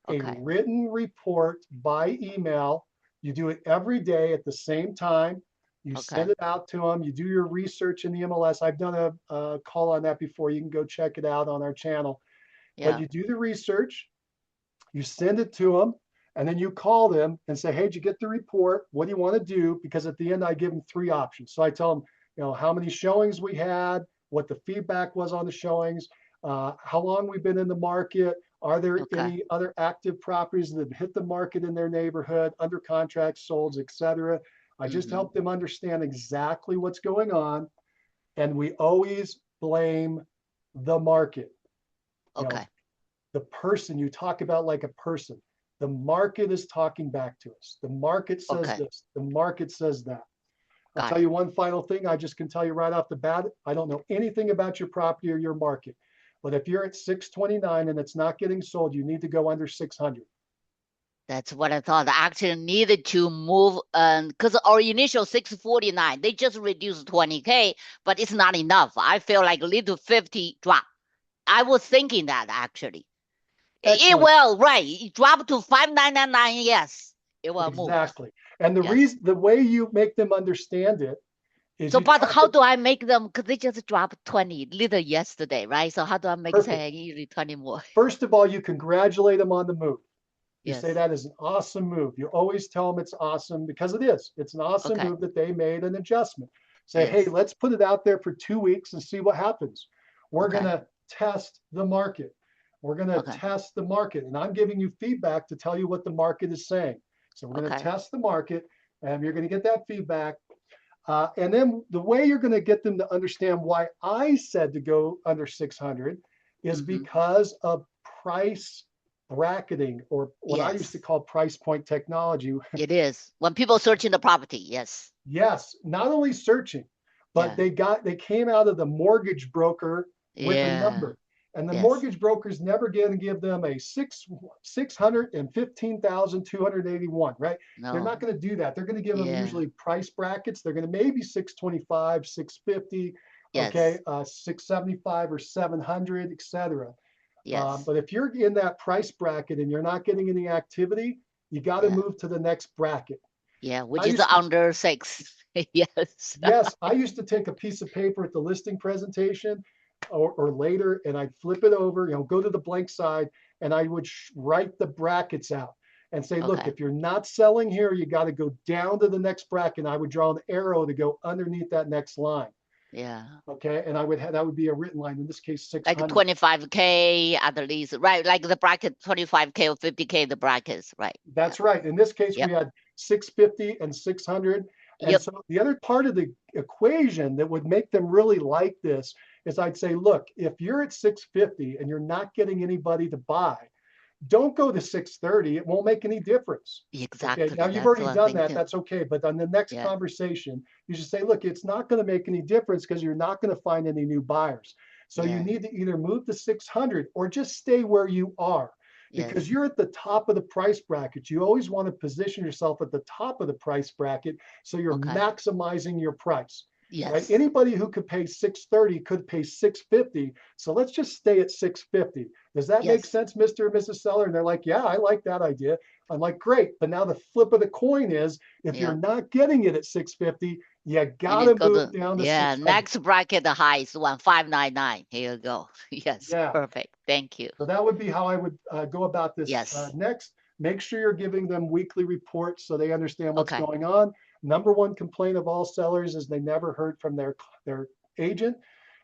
a Okay. written report by email. You do it every day at the same time. You Okay. send it out to them. You do your research in the MLS. I've done a call on that before. You can go check it out on our channel. But Yeah. you do the research, you send it to them, and then you call them and say, hey, did you get the report? What do you want to do? Because at the end, I give them three options. So I tell them, how many showings we had, what the feedback was on the showings, how long we've been in the market. Are there Okay. any other active properties that have hit the market in their neighborhood, under contract, sold, etc.? I just Mm-hmm. help them understand exactly what's going on. And we always blame the market. You know, Okay. the person you talk about like a person. The market is talking back to us. The market says Okay. this. The market says that. I'll Got tell it. you one final thing. I just can tell you right off the bat. I don't know anything about your property or your market, but if you're at 629 and it's not getting sold, you need to go under 600. That's what I thought. I actually needed to move, because our initial 649, they just reduced 20K, but it's not enough. I feel like a little 50 drop. I was thinking that actually. It Excellent. will, right. It dropped to 5999. Yes, it will move. Exactly. And Yes. the way you make them understand it is So, you but talk how do I make them? Because they just dropped 20 little yesterday, right? So how do I make perfect. say usually 20 more? First of all, you congratulate them on the move. You say Yes. that is an awesome move. You always tell them it's awesome because it is. It's an awesome Okay. move that they made an adjustment. Say, hey, Yes. let's put it out there for 2 weeks and see what happens. We're going Okay. to test the market. We're going to Okay. test the market. And I'm giving you feedback to tell you what the market is saying. So we're going to Okay. test the market and you're going to get that feedback. And then the way you're going to get them to understand why I said to go under 600 is because of price bracketing, or what I used to call price point technology. It is. When people searching the property, yes. Yes, not only searching, but they came out of the mortgage broker with a number. And the mortgage broker's never going to give them a 615,281, right? No. They're not going to do that. They're going to give them usually price brackets. They're going to maybe 625, 650, okay, 675 or 700, etc. But if you're in that price bracket and you're not getting any activity, you got to move to the next bracket. Yeah, which is under 6. Yes. Yes, I used to take a piece of paper at the listing presentation or later, and I'd flip it over, go to the blank side, and I would write the brackets out and say, look, if you're not selling here, you got to go down to the next bracket. And I would draw an arrow to go underneath that next line. Yeah. Okay. And that would be a written line, in this case, 600. Like 25K at least, right? Like the bracket 25K or 50K, the brackets, right? That's right. In this case, we had 650 and 600. And so the other part of the equation that would make them really like this is I'd say, look, if you're at 650 and you're not getting anybody to buy, don't go to 630. It won't make any difference. Exactly. Okay? Now, you've already done that. That's okay. But on the next conversation, you should say, look, it's not going to make any difference because you're not going to find any new buyers. So you need to either move to 600 or just stay where you are. Because you're at the top of the price bracket. You always want to position yourself at the top of the price bracket so you're maximizing your price. Yes. Right? Anybody who could pay 630 could pay 650. So let's just stay at 650. Does that make sense, Mr. and Mrs. Seller? And they're like, yeah, I like that idea. I'm like, great. But now the flip of the coin is if you're not getting it at 650, you gotta move down to 600. Next bracket, the high is 1599. Here you go. Yes, perfect. Thank you. So that would be how I would go about this. Next, make sure you're giving them weekly reports so they understand what's going on. Number one complaint of all sellers is they never heard from their agent,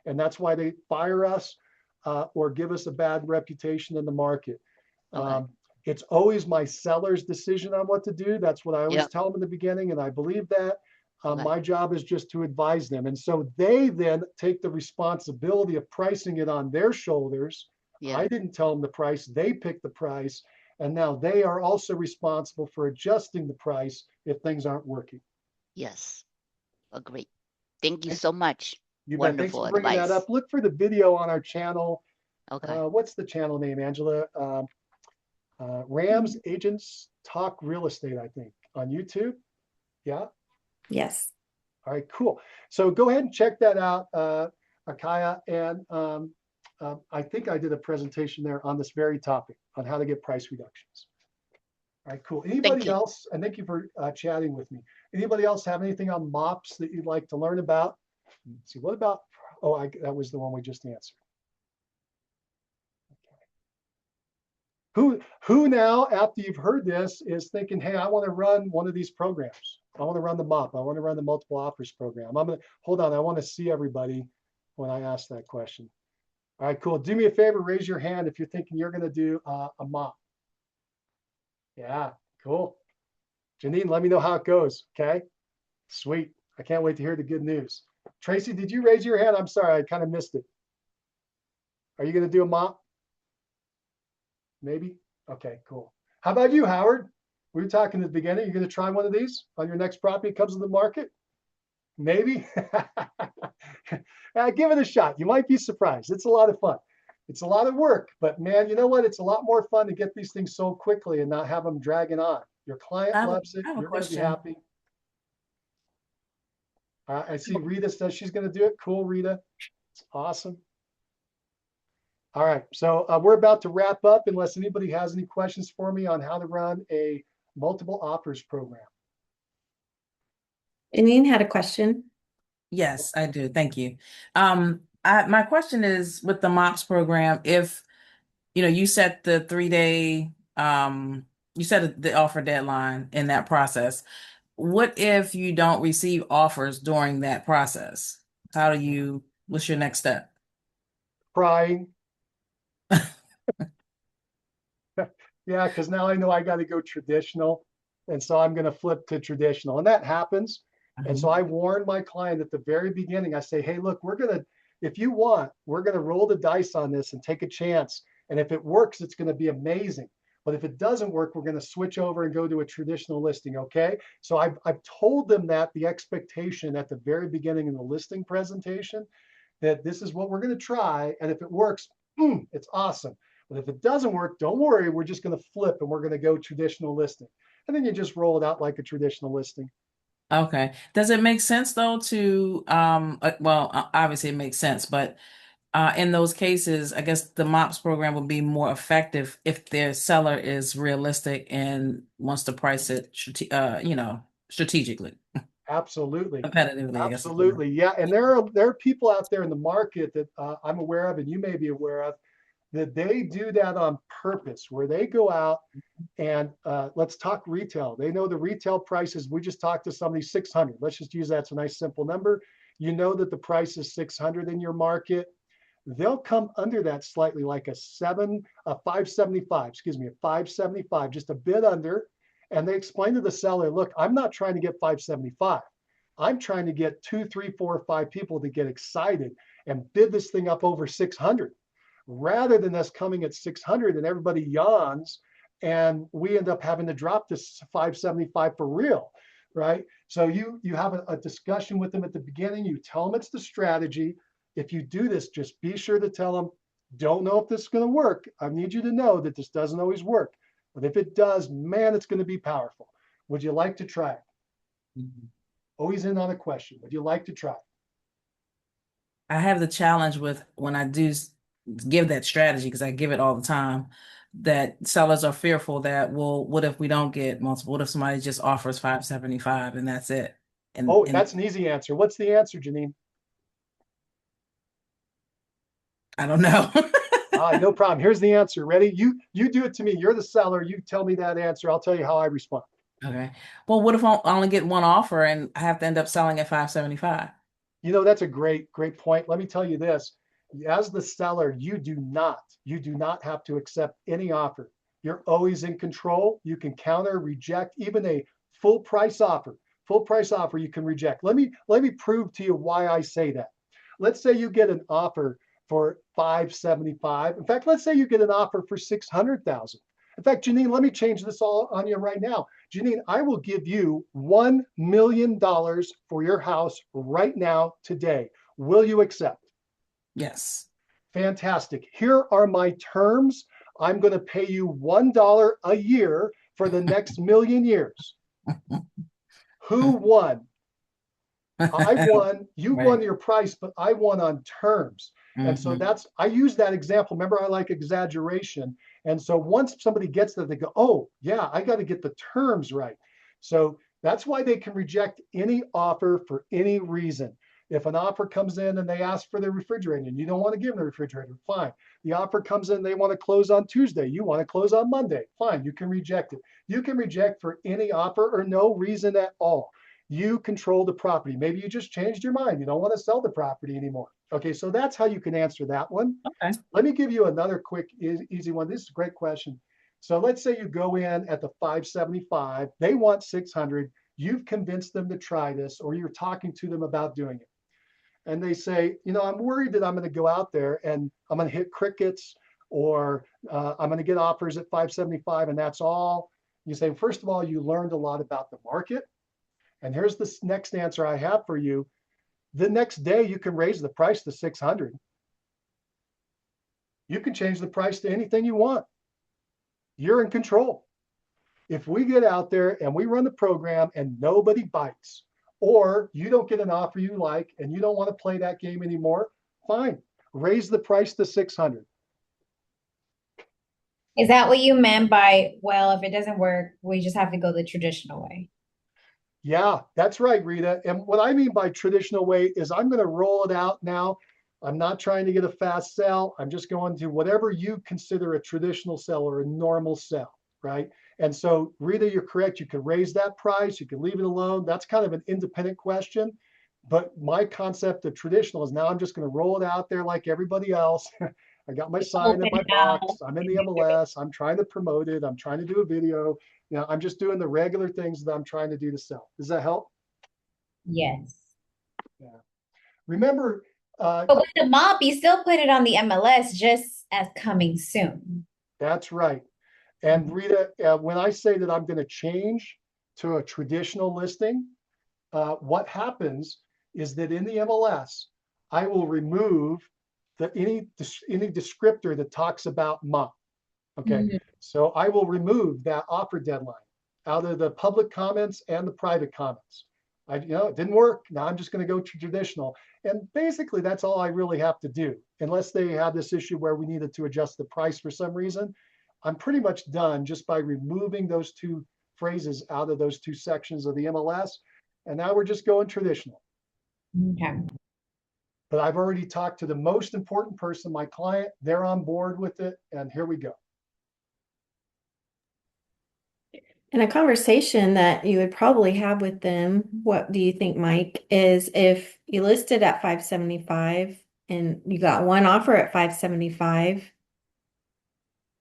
and that's why they fire us or give us a bad reputation in the market. It's always my seller's decision on what to do. That's what I always tell them in the beginning, and I believe that. My job is just to advise them. And so they then take the responsibility of pricing it on their shoulders. I didn't tell them the price, they picked the price. And now they are also responsible for adjusting the price if things aren't working. Yes, agree. Thank you so much. Thanks for bringing that up. Look for the video on our channel. Okay. What's the channel name, Angela? Rams Agents Talk Real Estate, I think, on YouTube. Yeah. Yes. All right, cool. So go ahead and check that out, Akaya. And I think I did a presentation there on this very topic on how to get price reductions. All right, cool. Anybody else? And thank you for chatting with me. Anybody else have anything on MOPs that you'd like to learn about? Let's see, what about, that was the one we just answered. Who now, after you've heard this, is thinking, hey, I want to run one of these programs. I want to run the MOP. I want to run the multiple offers program. Hold on. I want to see everybody when I ask that question. All right, cool. Do me a favor, raise your hand if you're thinking you're going to do a MOP. Yeah, cool. Janine, let me know how it goes. Okay, sweet. I can't wait to hear the good news. Tracy, did you raise your hand? I'm sorry, I kind of missed it. Are you going to do a MOP? Maybe? Okay, cool. How about you, Howard? We were talking at the beginning. You're going to try one of these on your next property that comes to the market? Maybe? Give it a shot. You might be surprised. It's a lot of fun. It's a lot of work, but man, you know what? It's a lot more fun to get these things sold quickly and not have them dragging on. Your client loves it. You're going to be happy. I see Rita says she's going to do it. Cool, Rita. It's awesome. All right, so we're about to wrap up unless anybody has any questions for me on how to run a multiple offers program. Janine had a question. Yes, I do. Thank you. My question is with the MOPS program, if you set the 3-day, you set the offer deadline in that process. What if you don't receive offers during that process? What's your next step? Crying. Yeah, because now I know I got to go traditional. And so I'm going to flip to traditional. And that happens. And so I warned my client at the very beginning. I say, hey, look, if you want, we're going to roll the dice on this and take a chance. And if it works, it's going to be amazing. But if it doesn't work, we're going to switch over and go to a traditional listing. Okay. So I've told them that the expectation at the very beginning in the listing presentation, that this is what we're going to try. And if it works, it's awesome. But if it doesn't work, don't worry. We're just going to flip and we're going to go traditional listing. And then you just roll it out like a traditional listing. Okay. Does it make sense though to obviously it makes sense, but in those cases, I guess the MOPS program would be more effective if their seller is realistic and wants to price it, strategically, Absolutely. competitively, I guess. Absolutely. Yeah. And there are people out there in the market that I'm aware of, and you may be aware of, that they do that on purpose, where they go out and let's talk retail. They know the retail prices. We just talked to somebody 600. Let's just use that's a nice simple number. You know that the price is 600 in your market. They'll come under that slightly, like a 575, excuse me, a 575, just a bit under. And they explain to the seller, look, I'm not trying to get 575. I'm trying to get 2, 3, 4, 5 people to get excited and bid this thing up over 600, rather than us coming at 600 and everybody yawns and we end up having to drop this 575 for real, right? So you have a discussion with them at the beginning. You tell them it's the strategy. If you do this, just be sure to tell them, don't know if this is going to work. I need you to know that this doesn't always work. But if it does, man, it's going to be powerful. Would you like to try it? Mhm. Always in on a question. Would you like to try it? I have the challenge with when I do give that strategy, because I give it all the time, that sellers are fearful that, well, what if we don't get multiple? What if somebody just offers 575 and that's it? Oh, And that's an easy answer. What's the answer, Janine? I don't know. No problem. Here's the answer. Ready? You do it to me. You're the seller. You tell me that answer. I'll tell you how I respond. Okay. Well, what if I only get one offer and I have to end up selling at 575? That's a great point. Let me tell you this. As the seller, you do not have to accept any offer. You're always in control. You can counter, reject, even a full price offer. Full price offer you can reject. Let me prove to you why I say that. Let's say you get an offer for 575. In fact, let's say you get an offer for 600,000. In fact, Janine, let me change this all on you right now. Janine, I will give you $1 million for your house right now, today. Will you accept? Yes. Fantastic. Here are my terms. I'm going to pay you $1 a year for the next million years. Who won? I won. You Right. won your price, but I won on terms. And so Mhm. I use that example. Remember, I like exaggeration. And so once somebody gets that, they go, oh, yeah, I got to get the terms right. So that's why they can reject any offer for any reason. If an offer comes in and they ask for the refrigerator and you don't want to give them the refrigerator, fine. The offer comes in, they want to close on Tuesday, you want to close on Monday, fine, you can reject it. You can reject for any offer or no reason at all. You control the property. Maybe you just changed your mind. You don't want to sell the property anymore. Okay, so that's how you can answer that one. Okay. Let me give you another quick, easy one. This is a great question. So let's say you go in at the 575, they want 600. You've convinced them to try this, or you're talking to them about doing it. And they say, I'm worried that I'm going to go out there and I'm going to hit crickets, or I'm going to get offers at 575 and that's all. You say, first of all, you learned a lot about the market. And here's the next answer I have for you. The next day, you can raise the price to 600. You can change the price to anything you want. You're in control. If we get out there and we run the program and nobody bites, or you don't get an offer you like and you don't want to play that game anymore, fine. Raise the price to 600. Is that what you meant by, well, if it doesn't work, we just have to go the traditional way? Yeah, that's right, Rita. And what I mean by traditional way is I'm going to roll it out now. I'm not trying to get a fast sell. I'm just going to whatever you consider a traditional sell or a normal sell, right? And so, Rita, you're correct. You can raise that price. You can leave it alone. That's kind of an independent question. But my concept of traditional is now I'm just going to roll it out there like everybody else. I got my sign in my box. I'm in the MLS. I'm trying to promote it. I'm trying to do a video. I'm just doing the regular things that I'm trying to do to sell. Does that help? Yes. Remember, But with the MOP, you still put it on the MLS just as coming soon. that's right. And Rita, when I say that I'm going to change to a traditional listing, what happens is that in the MLS, I will remove any descriptor that talks about MOP. Okay, Mhm. so I will remove that offer deadline out of the public comments and the private comments. It didn't work. Now I'm just going to go to traditional. And basically, that's all I really have to do, unless they have this issue where we needed to adjust the price for some reason. I'm pretty much done just by removing those two phrases out of those two sections of the MLS. And now we're just going traditional. Okay. But I've already talked to the most important person, my client. They're on board with it. And here we go. And a conversation that you would probably have with them, what do you think, Mike, is if you listed at 575 and you got one offer at 575,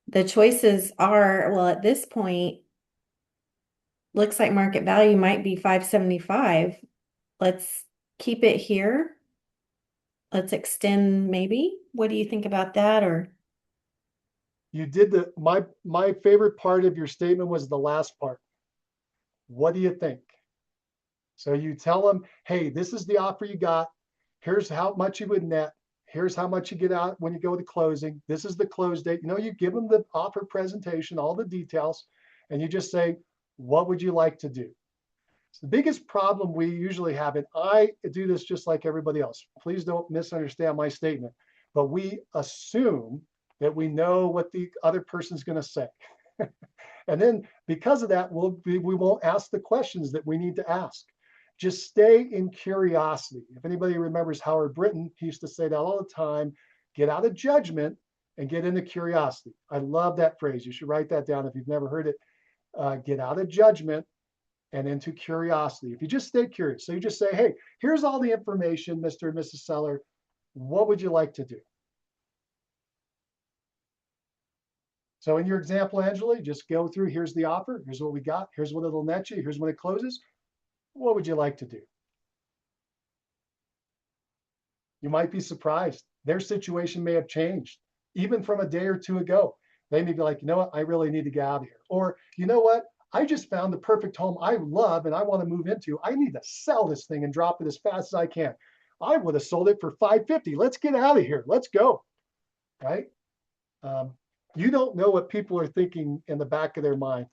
the choices are, well, at this point, looks like market value might be 575. Let's keep it here. Let's extend maybe. What do you think about that? Or You did my favorite part of your statement was the last part. What do you think? So you tell them, hey, this is the offer you got. Here's how much you would net. Here's how much you get out when you go to closing. This is the close date. You give them the offer presentation, all the details, and you just say, what would you like to do? So the biggest problem we usually have, and I do this just like everybody else. Please don't misunderstand my statement, but we assume that we know what the other person's going to say. And then because of that, we won't ask the questions that we need to ask. Just stay in curiosity. If anybody remembers Howard Brinton, he used to say that all the time, get out of judgment and get into curiosity. I love that phrase. You should write that down if you've never heard it. Get out of judgment and into curiosity. If you just stay curious, so you just say, hey, here's all the information, Mr. and Mrs. Seller. What would you like to do? So in your example, Angela, just go through, here's the offer, here's what we got, here's what it'll net you, here's when it closes. What would you like to do? You might be surprised. Their situation may have changed, even from a day or two ago. They may be like, you know what, I really need to get out of here. Or, you know what, I just found the perfect home I love and I want to move into. I need to sell this thing and drop it as fast as I can. I would have sold it for $550. Let's get out of here. Let's go. Right? You don't know what people are thinking in the back of their mind.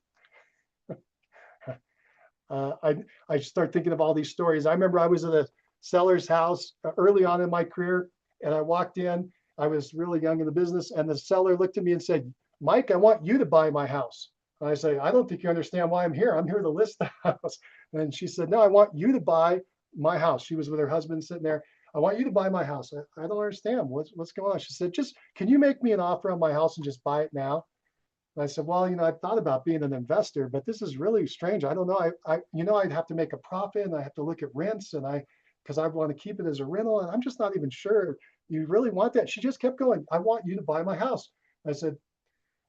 I start thinking of all these stories. I remember I was at a seller's house early on in my career, and I walked in. I was really young in the business, and the seller looked at me and said, Mike, I want you to buy my house. And I say, I don't think you understand why I'm here. I'm here to list the house. And she said, no, I want you to buy my house. She was with her husband sitting there. I want you to buy my house. I don't understand. What's going on? She said, just, can you make me an offer on my house and just buy it now? And I said, well, I've thought about being an investor, but this is really strange. I don't know. I'd have to make a profit and I have to look at rents because I want to keep it as a rental. And I'm just not even sure you really want that. She just kept going, I want you to buy my house. I said,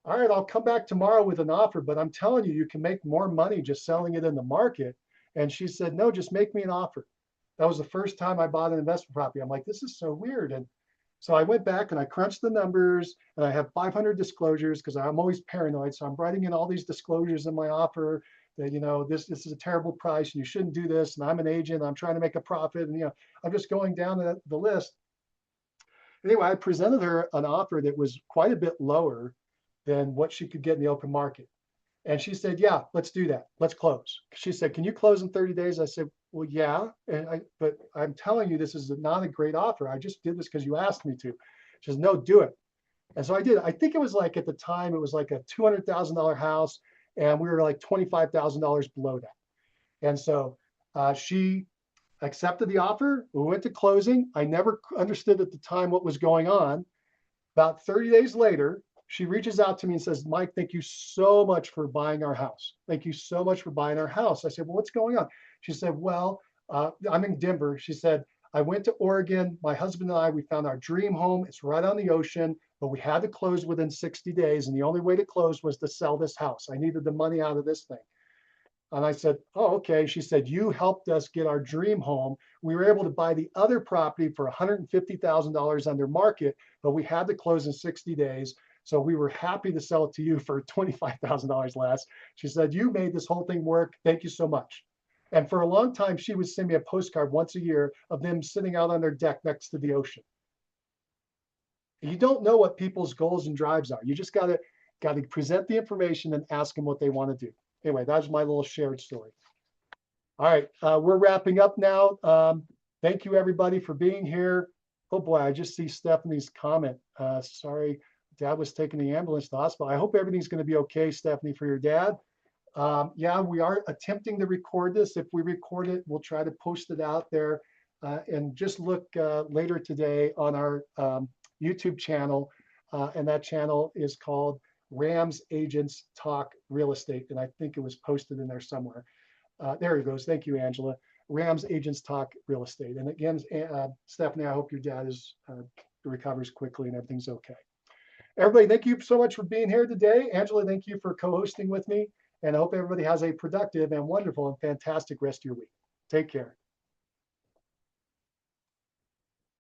all right, I'll come back tomorrow with an offer, but I'm telling you, you can make more money just selling it in the market. And she said, no, just make me an offer. That was the first time I bought an investment property. I'm like, this is so weird. And so I went back and I crunched the numbers and I have 500 disclosures because I'm always paranoid. So I'm writing in all these disclosures in my offer that, this is a terrible price and you shouldn't do this. And I'm an agent, I'm trying to make a profit. And, I'm just going down the list. Anyway, I presented her an offer that was quite a bit lower than what she could get in the open market. And she said, yeah, let's do that. Let's close. She said, can you close in 30 days? I said, well, yeah, but I'm telling you, this is not a great offer. I just did this because you asked me to. She says, no, do it. And so I did. I think it was like at the time, it was like a $200,000 house, and we were like $25,000 below that. And so she accepted the offer. We went to closing. I never understood at the time what was going on. About 30 days later, she reaches out to me and says, Mike, thank you so much for buying our house. Thank you so much for buying our house. I said, well, what's going on? She said, well, I'm in Denver. She said, I went to Oregon. My husband and I, we found our dream home. It's right on the ocean, but we had to close within 60 days. And the only way to close was to sell this house. I needed the money out of this thing. And I said, oh, okay. She said, you helped us get our dream home. We were able to buy the other property for $150,000 under market, but we had to close in 60 days. So we were happy to sell it to you for $25,000 less. She said, you made this whole thing work. Thank you so much. And for a long time, she would send me a postcard once a year of them sitting out on their deck next to the ocean. You don't know what people's goals and drives are. You just got to present the information and ask them what they want to do. Anyway, that's my little shared story. All right, we're wrapping up now. Thank you everybody for being here. Oh boy, I just see Stephanie's comment. Sorry, Dad was taking the ambulance to the hospital. I hope everything's going to be okay, Stephanie, for your dad. Yeah, we are attempting to record this. If we record it, we'll try to post it out there. And just look later today on our YouTube channel. And that channel is called Rams Agents Talk Real Estate. And I think it was posted in there somewhere. There he goes. Thank you, Angela. Rams Agents Talk Real Estate. And again, Stephanie, I hope your dad recovers quickly and everything's okay. Everybody, thank you so much for being here today. Angela, thank you for co-hosting with me. And I hope everybody has a productive and wonderful and fantastic rest of your week. Take care.